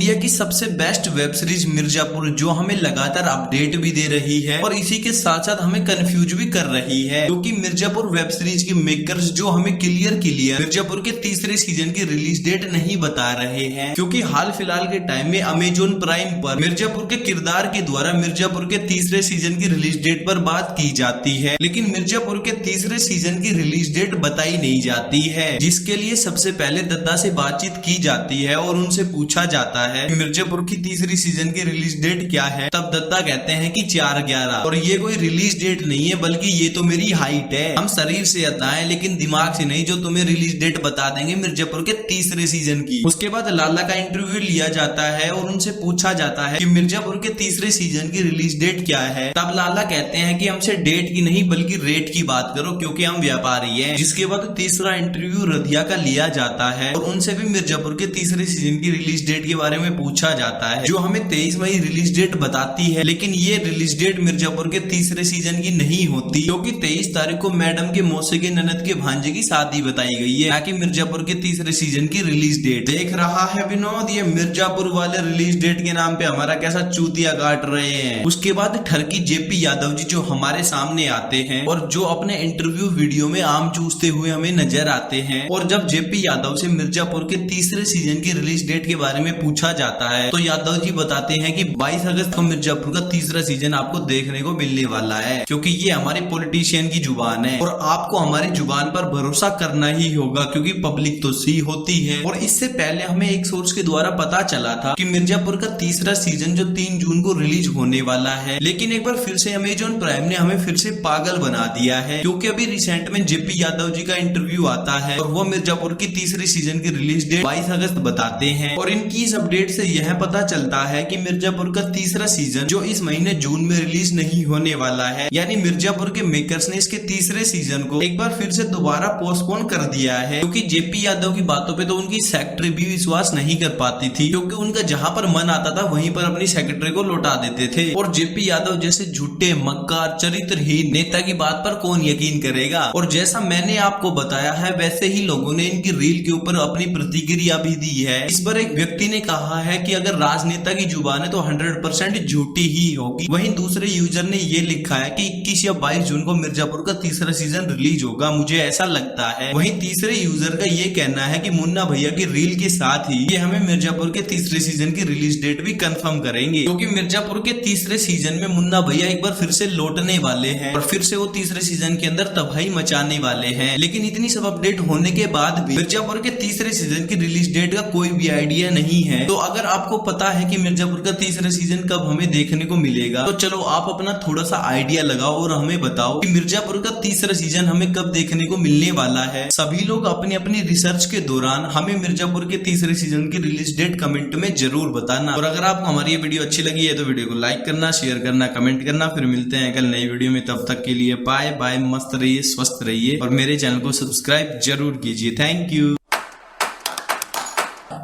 India की सबसे best web series Mirzapur, जो हमें लगातार अपडेट भी दे रही है और इसी के साथ साथ हमें कंफ्यूज भी कर रही है, क्योंकि मिर्जापुर वेब सीरीज के मेकर्स जो हमें क्लियर मिर्जापुर के तीसरे सीजन की रिलीज डेट नहीं बता रहे हैं, क्योंकि हाल फिलहाल के टाइम में अमेजोन प्राइम पर मिर्जापुर के किरदार के द्वारा मिर्जापुर के तीसरे सीजन की रिलीज डेट पर बात की जाती है, लेकिन मिर्जापुर के तीसरे सीजन की रिलीज डेट बताई नहीं जाती है, जिसके लिए सबसे पहले दत्ता से बातचीत की जाती है और उनसे पूछा जाता है मिर्जापुर की तीसरी सीजन की रिलीज डेट क्या है। तब दत्ता कहते हैं कि 4/11, और ये कोई रिलीज डेट नहीं है बल्कि ये तो मेरी हाइट है। हम शरीर से बताएं लेकिन दिमाग से नहीं, जो तुम्हें रिलीज डेट बता देंगे मिर्जापुर के तीसरे सीजन की। उसके बाद लाला का इंटरव्यू लिया जाता है और उनसे पूछा जाता है कि मिर्जापुर के तीसरे सीजन की रिलीज डेट क्या है। तब लाला कहते हैं कि हमसे डेट की नहीं बल्कि रेट की बात करो, क्योंकि हम व्यापारी हैं। जिसके बाद तीसरा इंटरव्यू रधिया का लिया जाता है और उनसे भी मिर्जापुर के तीसरे सीजन की रिलीज डेट के बारे में पूछा जाता है, जो हमें 23 मई रिलीज डेट बताती है, लेकिन ये रिलीज डेट मिर्जापुर के तीसरे सीजन की नहीं होती, क्योंकि 23 तारीख को मैडम के मौसे के ननद के भांजे की शादी बताई गई है, ना कि मिर्जापुर के तीसरे सीजन की रिलीज डेट। देख रहा है विनोद, ये मिर्जापुर वाले रिलीज डेट के नाम पे हमारा कैसा चूतिया काट रहे हैं। उसके बाद ठरकी जेपी यादव जी जो हमारे सामने आते हैं और जो अपने इंटरव्यू वीडियो में आम चूसते हुए हमें नजर आते हैं, और जब जेपी यादव से मिर्जापुर के तीसरे सीजन की रिलीज डेट के बारे में पूछा जाता है तो यादव जी बताते हैं कि 22 अगस्त को मिर्जापुर का तीसरा सीजन आपको देखने को मिलने वाला है, क्योंकि ये हमारे पॉलिटिशियन की जुबान है और आपको हमारी जुबान पर भरोसा करना ही होगा, क्योंकि पब्लिक तो सी होती है। और इससे पहले हमें एक सोर्स के द्वारा पता चला था कि मिर्जापुर का तीसरा सीजन जो 3 जून को रिलीज होने वाला है, लेकिन एक बार फिर से अमेजोन प्राइम ने हमें फिर से पागल बना दिया है, क्योंकि अभी रिसेंट में जेपी यादव जी का इंटरव्यू आता है और वो मिर्जापुर की तीसरी सीजन की रिलीज डेट 22 अगस्त बताते हैं। और इनकी इस अपडेट से यह पता चलता है कि मिर्जापुर का तीसरा सीजन जो इस महीने जून में रिलीज नहीं होने वाला है, यानी मिर्जापुर के मेकर्स ने इसके तीसरे सीजन को एक बार फिर से दोबारा पोस्टपोन कर दिया है, क्योंकि जेपी यादव की बातों पे तो उनकी सेक्रेटरी भी विश्वास नहीं कर पाती थी, क्योंकि उनका जहां पर मन आता था वहीं पर अपनी सेक्रेटरी को लौटा देते थे। और जेपी यादव जैसे झूठे मक्कार चरित्रहीन नेता की बात पर कौन यकीन करेगा। और जैसा मैंने आपको बताया है वैसे ही लोगों ने इनकी रील के ऊपर अपनी प्रतिक्रिया भी दी है। इस पर एक व्यक्ति ने कहा है कि अगर राजनेता की जुबान है तो 100% झूठी ही होगी। वहीं दूसरे यूजर ने ये लिखा है कि 21 या 22 जून को मिर्जापुर का तीसरा सीजन रिलीज होगा, मुझे ऐसा लगता है। वहीं तीसरे यूजर का ये कहना है कि मुन्ना भैया की रील के साथ ही ये हमें मिर्जापुर के तीसरे सीजन की रिलीज डेट भी कंफर्म करेंगे, क्योंकि मिर्जापुर के तीसरे सीजन में मुन्ना भैया एक बार फिर से लौटने वाले हैं और फिर से वो तीसरे सीजन के अंदर तबाही मचाने वाले हैं। लेकिन इतनी सब अपडेट होने के बाद भी मिर्जापुर के तीसरे सीजन की रिलीज डेट का कोई भी आइडिया नहीं है। तो अगर आपको पता है कि मिर्जापुर का तीसरा सीजन कब हमें देखने को मिलेगा, तो चलो आप अपना थोड़ा सा आइडिया लगाओ और हमें बताओ कि मिर्जापुर का तीसरा सीजन हमें कब देखने को मिलने वाला है। सभी लोग अपनी अपनी रिसर्च के दौरान हमें मिर्जापुर के तीसरे सीजन की रिलीज डेट कमेंट में जरूर बताना। और अगर आपको हमारी ये वीडियो अच्छी लगी है तो वीडियो को लाइक करना, शेयर करना, कमेंट करना। फिर मिलते हैं कल नई वीडियो में, तब तक के लिए बाय बाय। मस्त रहिए, स्वस्थ रहिए और मेरे चैनल को सब्सक्राइब जरूर कीजिए। Thank you.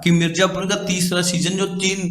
कि मिर्जापुर का तीसरा सीजन जो 3